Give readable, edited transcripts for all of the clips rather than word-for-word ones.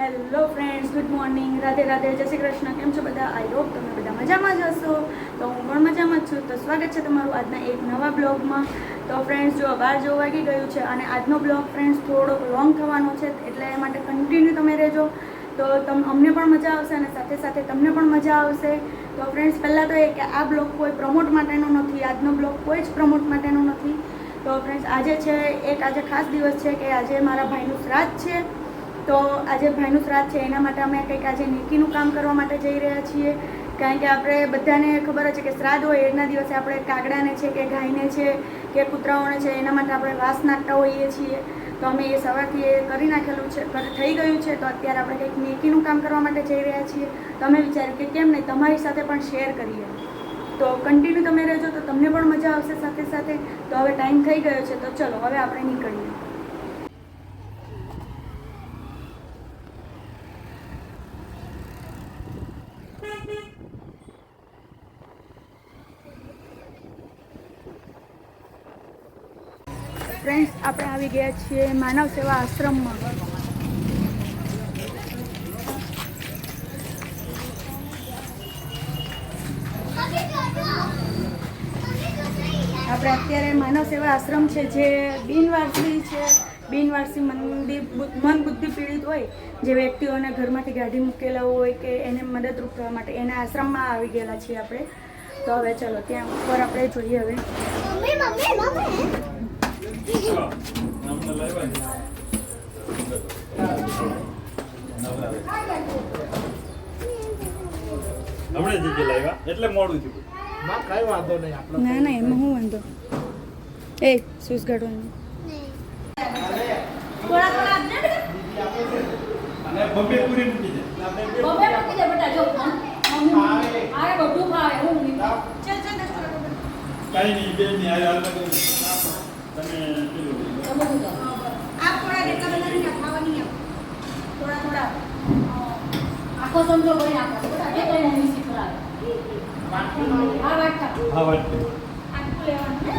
Hello friends, good morning, Radhe Radhe, જય શ્રી કૃષ્ણ. કેમ છો બધા? આઈ હોપ તમે બધા મજામાં જ હશો. તો હું પણ મજામાં જ છું. તો સ્વાગત છે તમારું આજના એક નવા બ્લોગમાં. તો ફ્રેન્ડ્સ, જો 12 જેવું વાગી ગયું છે અને આજનો બ્લોગ ફ્રેન્ડ્સ થોડોક લોંગ થવાનો છે, એટલે એ માટે કન્ટિન્યુ તમે રહેજો. તો અમને પણ મજા આવશે અને સાથે સાથે તમને પણ મજા આવશે. તો ફ્રેન્ડ્સ, પહેલાં તો એ કે આ બ્લોગ કોઈ પ્રમોટ માટેનો નથી, આજનો બ્લોગ કોઈ જ પ્રમોટ માટેનો નથી. તો ફ્રેન્ડ્સ, આજે ખાસ દિવસ છે કે આજે મારા ભાઈનું શ્રાદ્ધ છે. તો આજે ભાઈનું શ્રાદ્ધ છે, એના માટે અમે કંઈક આજે નીકીનું કામ કરવા માટે જઈ રહ્યા છીએ. કારણ કે આપણે બધાને ખબર છે કે શ્રાદ્ધ હોય એના દિવસે આપણે કાગડાને છે કે ગાયને છે કે કૂતરાઓને છે એના માટે આપણે વાસ નાખતા હોઈએ છીએ. તો અમે એ સવારથી એ કરી નાખેલું છે, થઈ ગયું છે. તો અત્યારે આપણે કંઈક નીકીનું કામ કરવા માટે જઈ રહ્યા છીએ. તો અમે વિચાર્યું કે કેમ નહીં, તમારી સાથે પણ શેર કરીએ. તો કન્ટિન્યુ તમે રહેજો તો તમને પણ મજા આવશે સાથે સાથે. તો હવે ટાઈમ થઈ ગયો છે, તો ચલો હવે આપણે નીકળીએ. ફ્રેન્ડ્સ, આપણે આવી ગયા છીએ માનવ સેવા આશ્રમમાં. આપણે અત્યારે માનવ સેવા આશ્રમ છે જે બિનવારસી છે. બિનવારસી મન બુદ્ધિ પીડિત હોય, જે વ્યક્તિઓને ઘરમાંથી કાઢી મૂકેલા હોય કે એને મદદરૂપ થવા માટે એના આશ્રમમાં આવી ગયેલા છીએ આપણે. તો હવે ચલો ત્યાં ઉપર આપણે જોઈએ. હવે એટલે મોડું થયું. ના ના, એમાં હું વાંધો. એ શૂઝ કાઢવાનું. અને બબ્બે પૂરી મૂકી દે. કઈ નહીં, બે ની હાલ તમે થોડા આખો સમજો કરી આપો એ કઈ મમ્મી શીખવાડે આ વાત હા વાત આખું લેવાનું ને.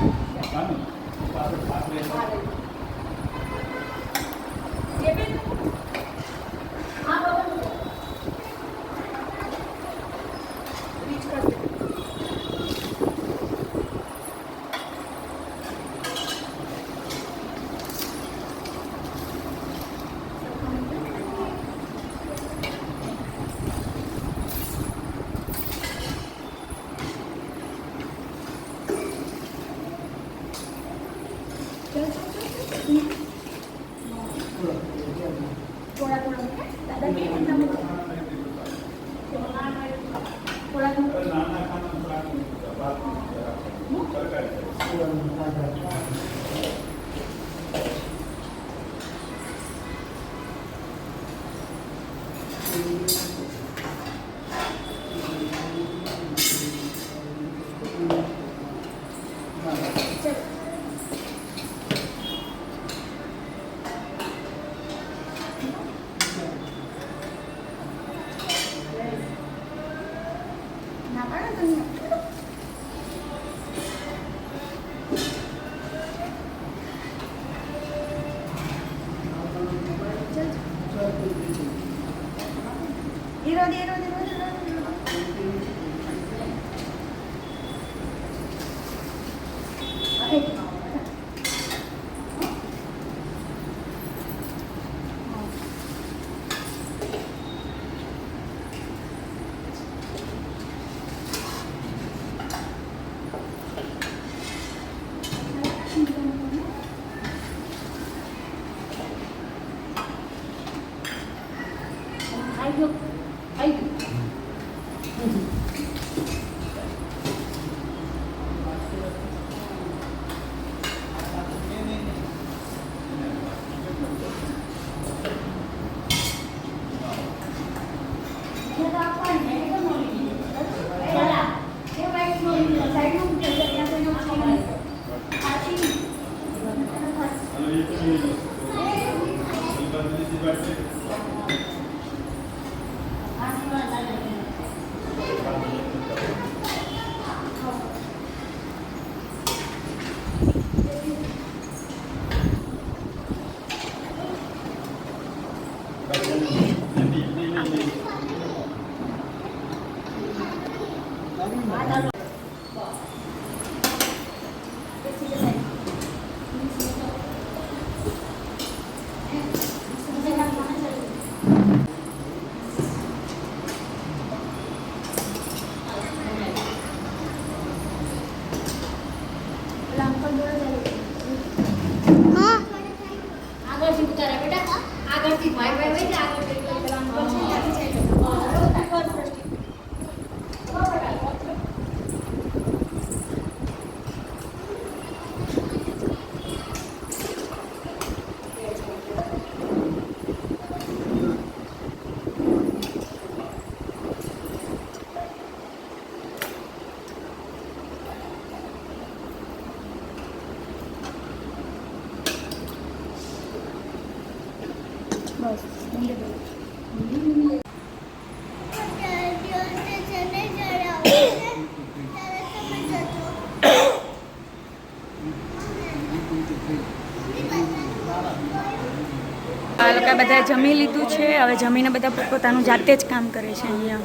બધા જમી લીધું છે. હવે જમીને બધા પોતાનું જાતે જ કામ કરે છે અહીંયા.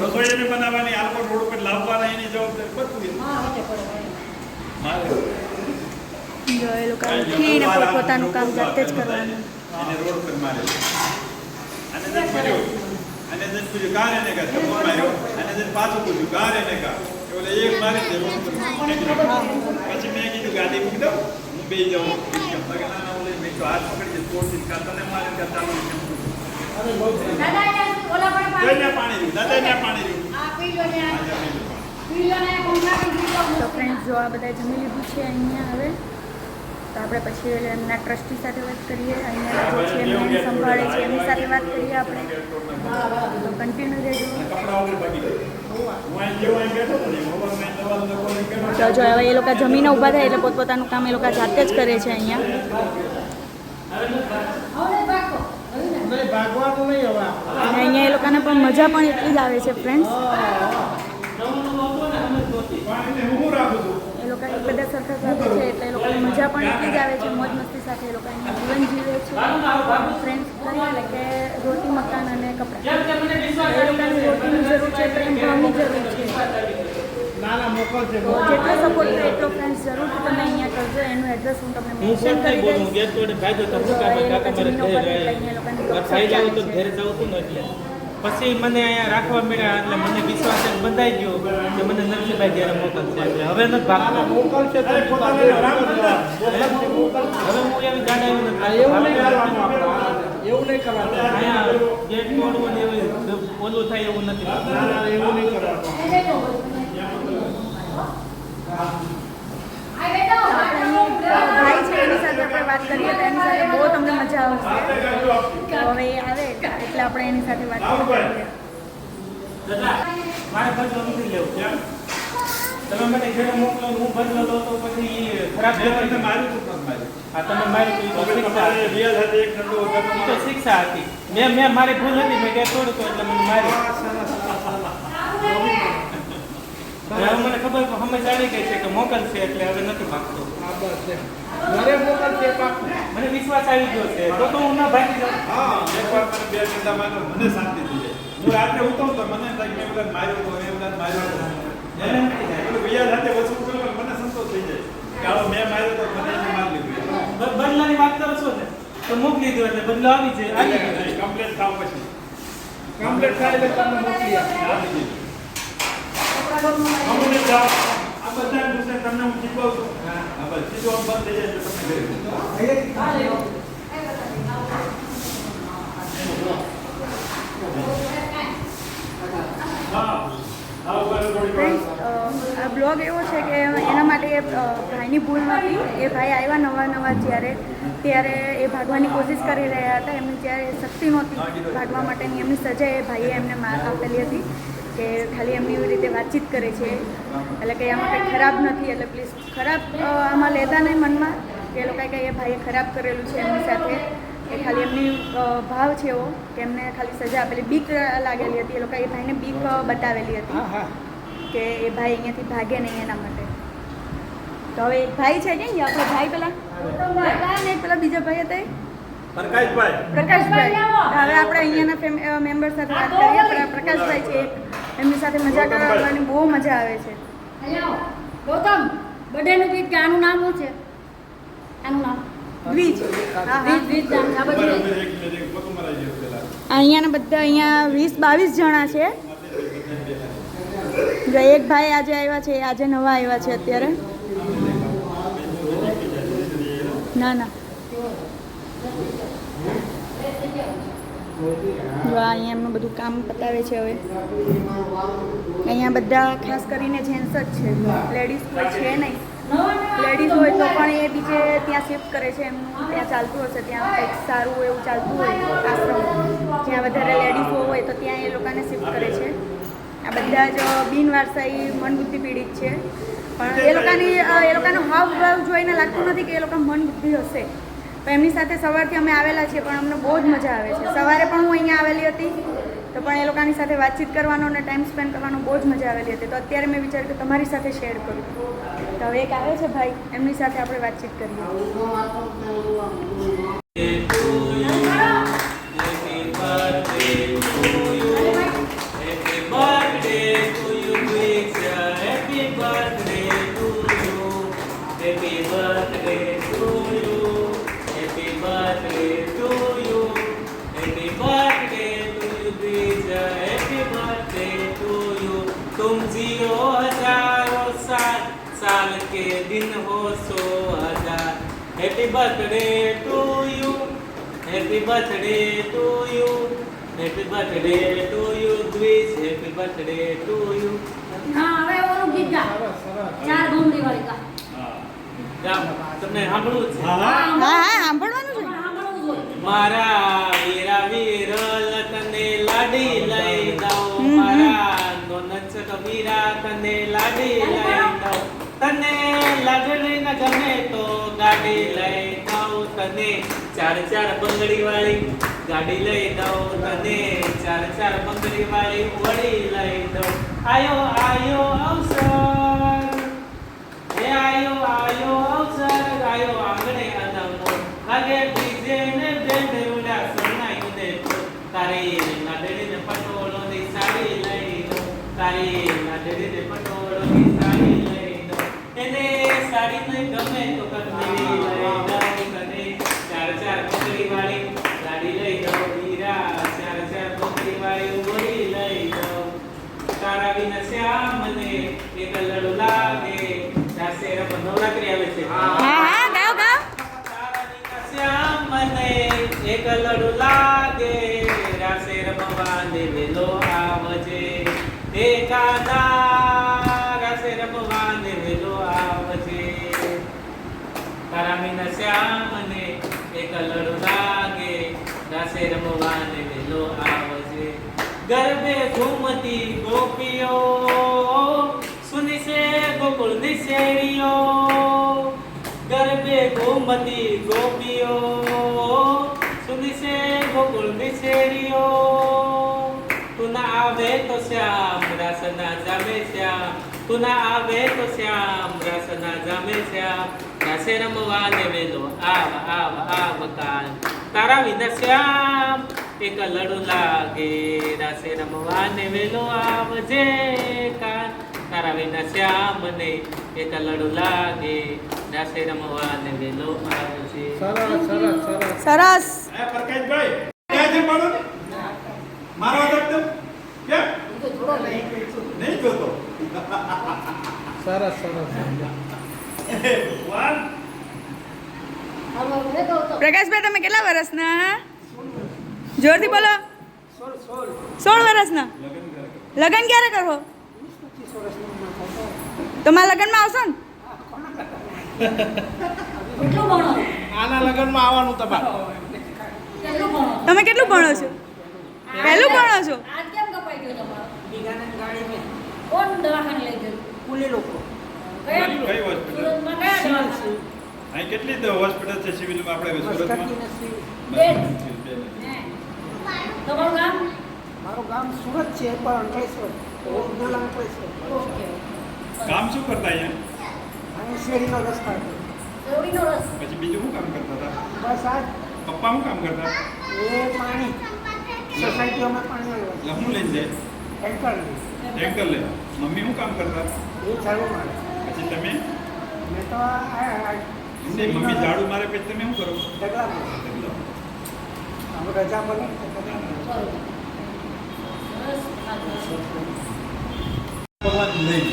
રસોઈ એને બનાવવાની, આ લોકો રોડ ઉપર લાવવાના, એની જવાબદારી બધું મારે. જો એ લોકો ઉઠીને પોતાનું કામ જાતે જ કરવાનું. એને રોડ પર મારે. અને જન પૂછ્યું, ગાર એને કા થપ્પો માર્યો, અને જન પાછું પૂછ્યું, ગાર એને કા. એટલે એક મારી દે રોડ પર. પછી મેં કીધું ગાડી મૂકી દો, હું બેસી જાઉં. મેં તો હાથ પકડી તોડથી કાતરને મારે કે ચાલુ પાણી તો ફ્રેન્ડ્સ જો આ બધા જમી લીધું છે અહીંયા. હવે તો આપણે પછી એમના ટ્રસ્ટી સાથે વાત કરીએ, અહીંયા જે છે મેન સંભાળે છે એમની સાથે વાત કરીએ આપણે. તો કન્ટિન્યુ રહેજો. તો જો હવે એ લોકો જમીને ઊભા થાય એટલે પોતપોતાનું કામ એ લોકો જાતે જ કરે છે અહીંયા. અને અહીંયા એ લોકોને પણ મજા પણ એટલી જ આવે છે ફ્રેન્ડ્સ. એ લોકો બધા સરખા સાથે છે એટલે એ લોકોને મજા પણ એટલી જ આવે છે. મોજ મસ્તી સાથે એ લોકો અહીંયા જીવન જીવે છે. ફ્રેન્ડ્સ કરી એટલે કે રોટી મકાન અને કપડાં. એ લોકોને રોટીની જરૂર છે, પ્રેમ ભાવની જરૂર છે. જેટલો સપોર્ટ થાય એટલો ફ્રેન્ડ્સ જરૂરથી તમે અહીંયા કરજો. એનું એડ્રેસ હું તમને મેન્શન કરી દઈશ. પછી મને અહીંયા રાખવા મળ્યા એટલે મને વિશ્વાસ જ બંધાઈ ગયો કે મને નરસિંહભાઈ જ્યારે મોકલશે એટલે હવે નથી ભાગતો. હવે હું એવી ગાડા એવું નહીં કરવાનું. અહીંયા ગેટ તોડવું ને ઓલું થાય એવું નથી. એવું નહીં કરવાનું. ભાઈ છે એની સાથે આપણે વાત કરીએ તો એની સાથે બહુ તમને મજા આવશે. તો હવે એ આવે એટલે આપણે એની સાથે વાત કરીએ. મારે બદલો નથી લેવું. તમે મને ઘરે મોકલો, હું બદલો લો તો પછી ખરાબ માર્યું હતું. હા, તમે મારી તો શિક્ષા હતી. મેં મારી ભૂલ હતી, મેં ગેટ તોડ્યું તો એટલે મને માર્યું. હવે મને ખબર સમજ આવી ગઈ છે કે મોકલશે એટલે હવે નથી ભાગતો. મને વિશ્વાસ આવી ગયો છે તો હું ના ભાગી જાઉં. હા, એકવાર મને બે ઘંટા માર્યો, મને શાંતિ થઈ જાય. હું રાત્રે ઉઠું તો મને થાય કે બધા માર્યો તો એ બધા માર્યો. ભૈયા સાથે વસ્તુ કરો મને સંતોષ થઈ જાય કે આવો મેં માર્યો તો મને એને મારી લીધું. બદલાની વાત કરો છો ને તો મોકલી દો એટલે બદલો આવી જાય. કમ્પ્લેટ થાવ પછી કમ્પ્લીટ થાય એટલે તમને મોકલી આપી દીધું. અમને જાઓ આ બધા ગુસ્સે તમને હું શીખવાડું છું. હા બસ સીધો બંધ થઈ જાય એટલે તમને ઘરે ફ્રેન્ડ્સ આ બ્લોગ એવો છે કે એના માટે ભાઈની ભૂલ નથી. એ ભાઈ આવ્યા નવા ત્યારે એ ભાગવાની કોશિશ કરી રહ્યા હતા. એમની જ્યારે શક્તિ નહોતી ભાગવા માટેની, એમની સજા એ ભાઈએ એમને આપેલી હતી કે ખાલી એમની એવી રીતે વાતચીત કરે છે એટલે કે આમાં કંઈ ખરાબ નથી. એટલે પ્લીઝ ખરાબ આમાં લેતા નહીં મનમાં કે એ લોકોએ કંઈ એ ભાઈએ ખરાબ કરેલું છે એમની સાથે. એ ખાલી એમની ભાવ છે એવો કે એમને ખાલી સજા આપેલી, બીક લાગેલી હતી. એ લોકોએ એ ભાઈને બીક બતાવેલી હતી કે એ ભાઈ અહીંયાથી ભાગે નહીં એના માટે. તો હવે એક ભાઈ છે કે આપણો ભાઈ પેલા બીજા ભાઈ હતા પ્રકાશભાઈ. હવે આપણે અહીંયાના મેમ્બર સાથે વાત કરીએ. પ્રકાશભાઈ છે એમની સાથે મજા કરવાની બહુ મજા આવે છે. ગૌતમ બર્થડેનું ગીત કે આનું નામ શું છે? આનું નામ દ્વિજ. અહીંયાના બધા અહીંયા 20-22 જણા છે. જો એક ભાઈ આજે આવ્યા છે, આજે નવા આવ્યા છે અત્યારે. ના જો અહીંયા એમનું બધું કામ પતાવે છે. હવે અહીંયા બધા ખાસ કરીને જેન્ટ્સ જ છે, લેડીઝ કોઈ છે નહીં. લેડીઝ હોય તો પણ એ બીજે ત્યાં શિફ્ટ કરે છે. એમનું ત્યાં ચાલતું હશે, ત્યાં કંઈક સારું એવું ચાલતું હોય આશ્રમ, જ્યાં વધારે લેડીઝો હોય તો ત્યાં એ લોકોને શિફ્ટ કરે છે. આ બધા જ બિનવારસાઈ મનબુદ્ધિ પીડિત છે. પણ એ લોકોનો હાવભાવ જોઈને લાગતું નથી કે એ લોકો મન બુદ્ધિ હશે. તો એમની સાથે સવારથી અમે આવેલા છીએ પણ અમને બહુ જ મજા આવે છે. સવારે પણ હું અહીંયા આવેલી હતી તો પણ એ લોકોની સાથે વાતચીત કરવાનો અને ટાઈમ સ્પેન્ડ કરવાનો બહુ જ મજા આવેલી હતી. તો અત્યારે મેં વિચાર્યું કે તમારી સાથે શેર કરું. તો હવે એક આવે છે ભાઈ, એમની સાથે આપણે વાતચીત કરીએ. Happy birthday to you, happy birthday to you, happy birthday to you Dwij, happy birthday to you. હા હવે ઓલું ગીત ગા. ચાર ભમરી વાળી ગા. હા. ગામ તમને સાંભળવું છે? હા. હા હા સાંભળવાનું છે. સાંભળવું જોઈએ. મારા વીરા વિરલ તને લાડી લઈ દઉં, મારા નોનચ કબીરા તને લાડી લઈ દઉં, તને લાગણી ન ગમે તો ગાડી લઈ દઉં, તને ચાર ચાર બંગડી વાળી ગાડી લઈ દઉં, તને ચાર ચાર બંગડી વાળી વડી લઈ દઉં. આયો આયો અવસર, હે આયો આયો અવસર, આયો આંગણે અનમો, લાગે બીજે ને બેન ઉડા સોનાયું ને તારી લાડડીને પટોળોની સાડી લઈ દઉં, તારી લાડડીને પટોળોની સાડી લઈ દઉં, એને સાડી નહીં ગમે તો કટલેરી લઈ દઉં, તને ચાર ચાર બંગડી વાળી ગાડી લઈ દઉં, હીરા ચાર ચાર બંગડી વાળી વળી લઈ દઉં. તારા વિના શ્યામને એક લડુ લાગે, દાસે રમ નવરાત્રી આવે છે. હા હા ગાઓ ગાઓ. તારા વિના શ્યામને એક લડુ લાગે, રાસે રમવાને વેલો આવજે, હે કાના રાસે રમવાને વેલો આવજે. તારા વિના શ્યામને એક લડુ લાગે, રાસે રમવાને વેલો આવજે. ગરબે ઘૂમતી ગોપીઓ, સુની છે ગોકુળની શેરીઓ, ગરબે ઘૂમતી ગોપીઓ, સુની છે ગોકુળની શેરીઓ, તું ના આવે તો શ્યામ રાસ ના જામે શ્યામ, તું ના આવે તો શ્યામ રાસ ના જામે શ્યામ, રાસે રમવાને વેલો આવ આવ આવ કાન, તારા વિના શ્યામ એક લડુ લાગે, રાસે રમવાને વેલો આવજે કાન, તારા વિના શ્યામને એક લડુ લાગે, રાસે રમવાને વેલો આવજે. સરસ. એ પ્રકાશભાઈ ક્યાંથી મળો ને મારો હાથ આપજો. કેમ તો થોડો લઈ. નહીં જોતો? સરસ સરસ. ભગવાન હવે હવે કહું તો પ્રકાશભાઈ તમે કેટલા વર્ષના? જોરથી બોલો. 16 વર્ષના. લગ્ન ક્યારે કરો? તમારા લગ્નમાં આવશો ને? કેટલું ભણો? આના લગ્નમાં આવવાનું તમારે. કેટલું ભણો? તમે કેટલું ભણો છો? પહેલું ભણો છો? આજ કેમ કપાઈ ગયો તમારો? કોણ દવાખાને લઈ ગયું? કયા? કઈ હોસ્પિટલ? સુરતમાં કયા દવાખાને? અહીં કેટલી હોસ્પિટલ છે સિવિલમાં આપણે સુરતમાં? બે. હે. તમારું ગામ? મારું ગામ સુરત છે પણ અંકલેશ્વર ઓરિજિનલ અંકલેશ્વર ઓકે. કામ શું કરતા અહીંયા? અને શેરીનો રસ્તા છે દોડીનો રસ. પછી બીજું શું કામ કરતા હતા? બસ આ પપ્પા શું કામ કરતા? એ પાણી સોસાયટીઓમાં પાણી એટલે આવ્યું શું લઈને જાય? ટેન્કર ટેન્કર લે. મમ્મી શું કામ કરતા? એ ઝાડુ મારે પછી તમે? મેં તો એમને મમ્મી ઝાડુ મારે પછી તમે શું કરો? ડગલા મારે હવે રજા મળે ને તો ડગલા મારે. બરોબર. સરસ. ભગવાન લઈ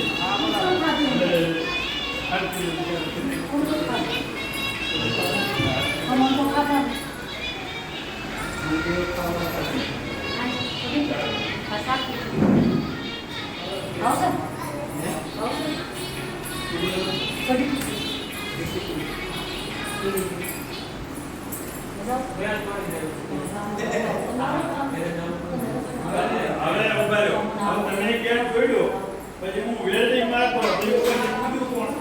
હવે ઉભા રહ્યો. હવે તમે ક્યાં જોડ્યો પછી હું વેલ્ડિંગ મારતો તે ઉપર કીધું કોણ?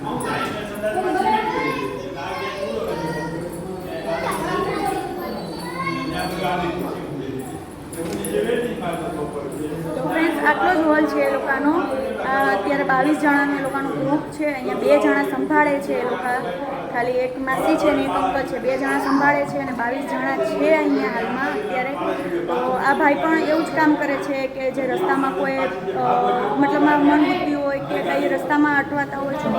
હું સાઈને સંદર્ભમાં સીધી લાગે પૂરો કર્યો. ત્યાં બધું આવી ખુશી ઉડી. હું નીચે વેલ્ડિંગ મારતો હતો ઉપર. તો ફ્રેન્ડ્સ આટલો જ હોલ છે એ લોકોનો. અત્યારે 22 જણાનું એ લોકોનું ગ્રુપ છે. અહીંયા 2 જણા સંભાળે છે એ લોકો. ખાલી એક માસી છે ને એક અંકલ છે. 2 જણા સંભાળે છે અને 22 જણા છે અહીંયા હાલમાં અત્યારે. તો આ ભાઈ પણ એવું જ કામ કરે છે કે જે રસ્તામાં કોઈ મતલબમાં મનબુદ્ધિ હોય કે કંઈ રસ્તામાં અટવાતા હોય છે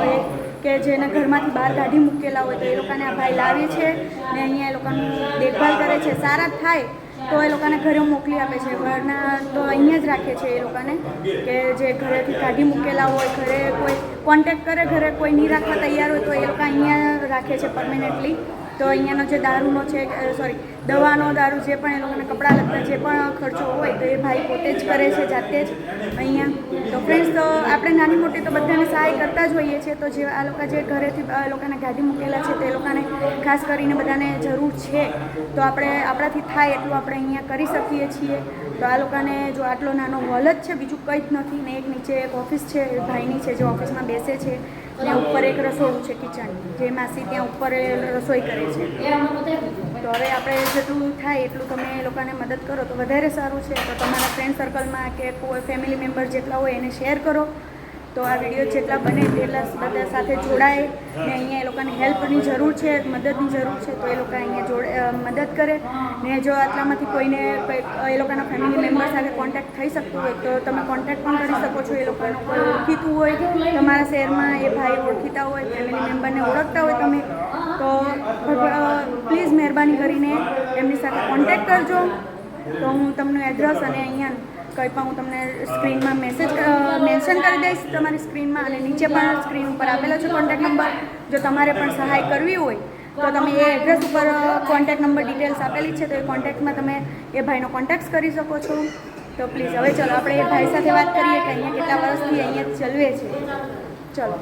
કે જેને ઘરમાંથી બહાર કાઢી મૂકેલા હોય તો એ લોકોને આ ભાઈ લાવે છે ને અહીંયા એ લોકોનું દેખભાલ કરે છે. સારા થાય તો એ લોકોને ઘરે મોકલી આપે છે, વરના તો અહીંયા જ રાખે છે એ લોકોને, કે જે ઘરેથી કાઢી મૂકેલા હોય, ઘરે કોઈ કોન્ટેક્ટ કરે, ઘરે કોઈ નહીં રાખવા તૈયાર હોય તો એ લોકો અહીંયા રાખે છે પરમેનન્ટલી. તો અહીંયાનો જે દારૂનો છે, સોરી દવાનો દારૂ જે પણ એ લોકોને કપડાં લગતા જે પણ ખર્ચો હોય તો એ ભાઈ પોતે જ કરે છે, જાતે જ અહીંયા. તો ફ્રેન્ડ્સ, તો આપણે નાની મોટી તો બધાને સહાય કરતા જ હોઈએ છીએ. તો જે આ લોકો જે ઘરેથી એ લોકોને ગાડી મૂકેલા છે તે લોકોને ખાસ કરીને બધાને જરૂર છે, તો આપણે આપણાથી થાય એટલું આપણે અહીંયા કરી શકીએ છીએ. તો આ લોકોને જો આટલો નાનો હોલ જ છે, બીજું કંઈ જ નથી, ને એક નીચે એક ઓફિસ છે ભાઈની છે જે ઓફિસમાં બેસે છે, ને ઉપર એક રસોડું છે કિચન, જે માસી ત્યાં ઉપર રસોઈ કરે છે. તો હવે આપણે જેટલું થાય એટલું તમે એ લોકોને મદદ કરો તો વધારે સારું છે. તો તમારા ફ્રેન્ડ સર્કલમાં કે કોઈ ફેમિલી મેમ્બર જેટલા હોય એને શેર કરો, તો આ વિડીયો જેટલા બને તેટલા બધા સાથે જોડાય. ને અહીંયા એ લોકોને હેલ્પની જરૂર છે, મદદની જરૂર છે, તો એ લોકો અહીંયા મદદ કરે. ને જો આટલામાંથી કોઈને એ લોકોના ફેમિલી મેમ્બર સાથે કોન્ટેક્ટ થઈ શકતું હોય તો તમે કોન્ટેક્ટ પણ કરી શકો છો. એ લોકોનું કોઈ ઓળખીતું હોય તમારા શહેરમાં, એ ભાઈ ઓળખીતા હોય, ફેમિલી મેમ્બરને ઓળખતા હોય તમે, તો પ્લીઝ મહેરબાની કરીને એમની સાથે કોન્ટેક્ટ કરજો. તો હું તમને એડ્રેસ અને અહીંયા કંઈ પણ હું તમને સ્ક્રીનમાં મેન્શન કરી દઈશ તમારી સ્ક્રીનમાં, અને નીચે પણ સ્ક્રીન ઉપર આપેલો છે કોન્ટેક્ટ નંબર. જો તમારે પણ સહાય કરવી હોય તો તમે એ એડ્રેસ ઉપર કોન્ટેક્ટ નંબર ડિટેલ્સ આપેલી છે, તો એ કોન્ટેક્ટમાં તમે એ ભાઈનો કોન્ટેક્ટ કરી શકો છો. તો પ્લીઝ હવે ચલો આપણે એ ભાઈ સાથે વાત કરીએ કે અહીંયા કેટલા વર્ષથી અહીંયા ચલવે છે. ચલો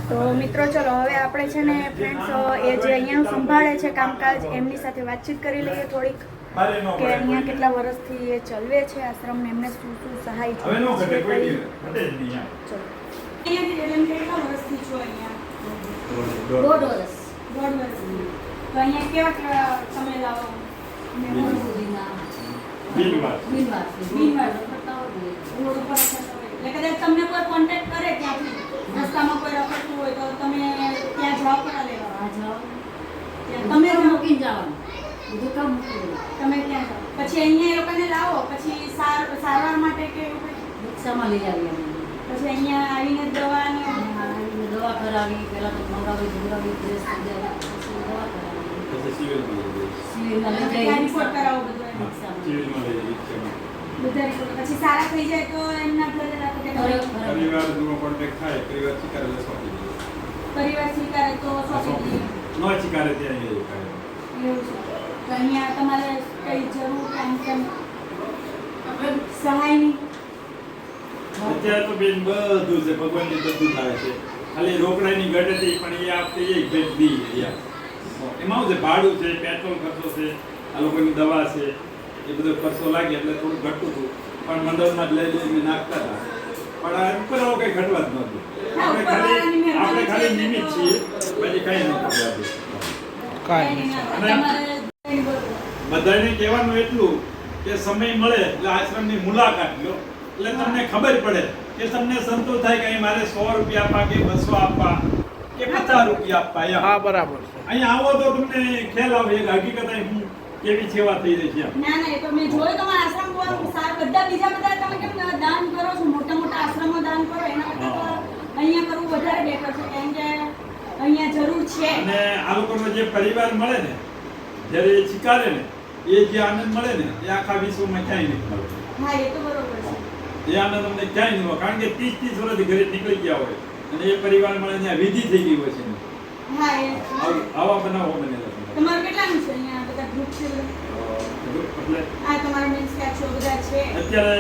તો મિત્રો, ચલો હવે આપણે છે ને ફ્રેન્ડ્સ એ જે અહીંયાનું સંભાળે છે કામકાજ, એમની સાથે વાતચીત કરી લઈએ થોડીક, કે અહીંયા કેટલા વર્ષથી એ ચલવે છે આશ્રમને, એમને શું શું સહાય છે. હવે નો ઘટે કોઈ દી ઘટે જ નહીં યાર. ચલો અહીંયા કેટલા વર્ષથી છો અહીંયા? દોઢ વર્ષ. દોઢ વર્ષથી. તો અહીંયા કેવા કેવા તમે લાવો? બિનવાસ. બિનવાસ કરતા હોય, રોડ ઉપર કરતા હોય. એટલે કદાચ તમને કોઈ કોન્ટેક્ટ કરે ત્યાંથી, રસ્તામાં કોઈ રખડતું હોય તો તમે ત્યાં જાઓ પડા લેવા? આ જાઓ. તમે તમે જાઓ, મૂકીને જવાનું. બધું કામ મૂકી તમે ત્યાં જાઓ, પછી અહીંયા એ લોકોને લાવો, પછી સારવાર માટે કે એવું કંઈ? રિક્ષામાં લઈ આવીએ અમે. પછી અહીંયા આવીને દવાની આવીને દવા કરાવી, પહેલાં તો નવડાવી ધોવડાવી, ડ્રેસ થઈ જાય, પછી દવા કરાવી. પછી સિવિલમાં લઈ જઈએ. સિવિલમાં લઈ ત્યાં જઈએ. રિપોર્ટ કરાવો બધો એમ. રિક્ષામાં. સિવિલમાં લઈ જઈએ, રિક્ષામાં. બધા રિપોર્ટ પછી સારા થઈ જાય તો એમના ઘરે રાખો કે પરિવારનો કોન્ટેક્ટ થાય, પરિવાર સ્વીકારે એટલે સોંપી દઈએ. પરિવાર સ્વીકારે તો સોંપી દઈએ. ન સ્વીકારે ત્યાં એ કરે. એવું છે. તો અહીંયા તમારે કઈ જરૂર કામ સહાયની? અત્યારે તો બેન બધું છે, ભગવાનની બધું થાય છે. ખાલી રોકડાની ઘટ હતી પણ એ આપતે એ ભેટ દી યાર. એમાં શું છે, ભાડું છે, પેટ્રોલ ખર્ચો છે, આ લોકોની દવા છે, એ બધો ખર્ચો લાગે એટલે થોડું ઘટતું હતું, પણ મંડળમાં જ લઈ લઈને નાખતા હતા. પણ આ ઉપર આવું કંઈ ઘટવા જ નહોતું. આપણે ખાલી નિમિત્ત છીએ, પછી કંઈ ન બધાને કહેવાનું એટલું કે સમય મળે એટલે આશ્રમની મુલાકાત લો, એટલે તમને ખબર પડે કે તમને સંતોષ થાય કે અહીં મારે 100 રૂપિયા આપવા કે 200 આપવા કે 50 રૂપિયા આપવા. હા, બરાબર છે. અહીંયા આવો તો તમને ખ્યાલ આવે એક હકીકત હું કેવી સેવા થઈ રહી છે. ના ના, એ તો મેં જોયું તમારા આશ્રમ બહુ સારા. બીજા બધા તમે કેમ દાન કરો છો, મોટા મોટા આશ્રમો દાન કરો, એના કરતાં તો અહીંયા કરવું વધારે બેટર છે, કેમ કે અહીંયા જરૂર છે. અને આ લોકોનો જે પરિવાર મળે ને, જ્યારે એ સ્વીકારે ને, એ જે આનંદ મળે ને, એ આખા વિશ્વમાં ક્યાંય નહીં મળે. હા, એ તો બરોબર છે. એ આનંદ અમને ક્યાંય નહીં મળે, કારણ કે 30-30 વર્ષથી ઘરે નીકળી ગયા હોય અને એ પરિવાર મળે ત્યાં વિધિ થઈ ગઈ હોય છે. હા, એ આવા બનાવો બનેલા છે. તમારું કેટલાનું છે અહીંયા બધા ગ્રુપ છે? એટલે આ તમારા મીન્સ કે છો બધા છે અત્યારે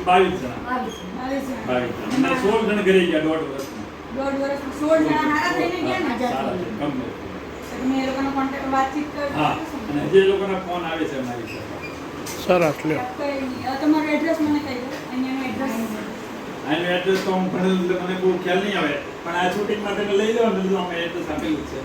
22 જણા. 22 જણ. 22 જણા. અને 16 જણ ઘરે ગયા દોઢ વર્ષમાં. દોઢ વર્ષમાં 16 જણા હારા થઈને ગયા ને? સારા છે, ગમે. તમે એ લોકોનો કોન્ટેક્ટ વાતચીત કરજો. હા, અને જે લોકોના ફોન આવે છે અમારી સાથે. સરસ, લ્યો. કંઈ નહીં. તમારું એડ્રેસ મને કહી દો, અહીંયાનું એડ્રેસ. આનું એડ્રેસ તો હું ભણેલું એટલે મને બહુ ખ્યાલ નહીં આવે, પણ આ શૂટિંગમાં તમે લઈ જાઓ ને તો અમે એડ્રેસ આપેલું જ છે.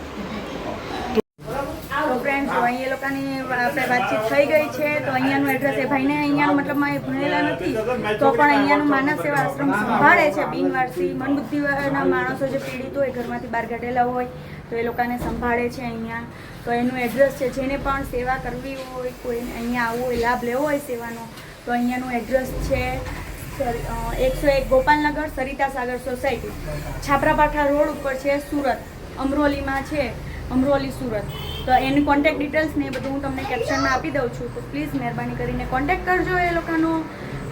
તો ફ્રેન્ડ્સ, અહીં એ લોકોની આપણે વાતચીત થઈ ગઈ છે. તો અહીંયાનું એડ્રેસ એ ભાઈને અહીંયાનું મતલબમાં એ ભણેલા નથી તો પણ અહીંયાનું માનવ સેવા આશ્રમ સંભાળે છે. બિનવારસી મનબુદ્ધિના માણસો જે પીડિત હોય, ઘરમાંથી બહાર કાઢેલા હોય, તો એ લોકોને સંભાળે છે અહીંયા. તો એનું એડ્રેસ છે, જેને પણ સેવા કરવી હોય, કોઈ અહીંયા આવવું હોય, લાભ લેવો હોય સેવાનો, તો અહીંયાનું એડ્રેસ છે 101 ગોપાલનગર, સરિતા સાગર સોસાયટી, છાપરાપાઠા રોડ ઉપર છે, સુરત. અમરોલીમાં છે, અમરોલી સુરત. તો એની કોન્ટેક્ટ ડિટેલ્સ ને એ બધું હું તમને કેપ્શનમાં આપી દઉં છું. તો પ્લીઝ મહેરબાની કરીને કોન્ટેક્ટ કરજો એ લોકોનો.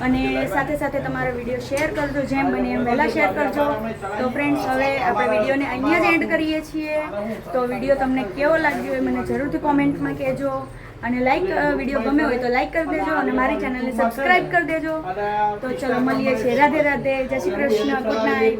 અને સાથે સાથે તમારો વિડીયો શેર કરજો, જેમ બને એમ વહેલા શેર કરજો. તો ફ્રેન્ડ્સ, હવે આપણે વિડીયોને અહીંયા જ એન્ડ કરીએ છીએ. તો વિડીયો તમને કેવો લાગ્યો એ મને જરૂરથી કોમેન્ટમાં કહેજો. અને વિડીયો ગમે હોય તો લાઈક કરી દેજો અને મારી ચેનલને સબસ્ક્રાઈબ કરી દેજો. તો ચલો મળીએ છીએ. રાધે રાધે, જય શ્રી કૃષ્ણ, ગુડ નાઇટ.